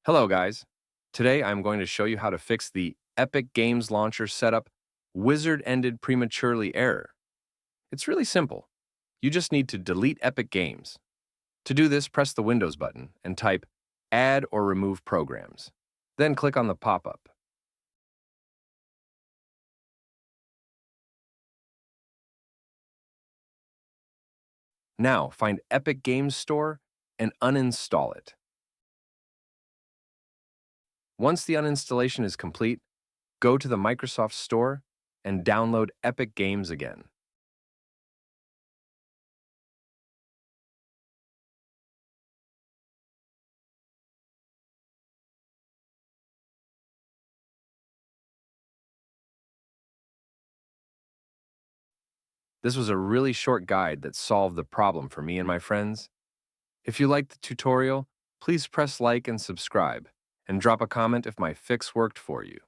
Hello guys. Today I'm going to show you how to fix the Epic Games Launcher setup wizard ended prematurely error. It's really simple. You just need to delete Epic Games. To do this, press the Windows button and type Add or Remove Programs. Then click on the pop-up. Now find Epic Games Store and uninstall it. Once the uninstallation is complete, go to the Microsoft Store and download Epic Games again. This was a really short guide that solved the problem for me and my friends. If you liked the tutorial, please press like and subscribe, and drop a comment if my fix worked for you.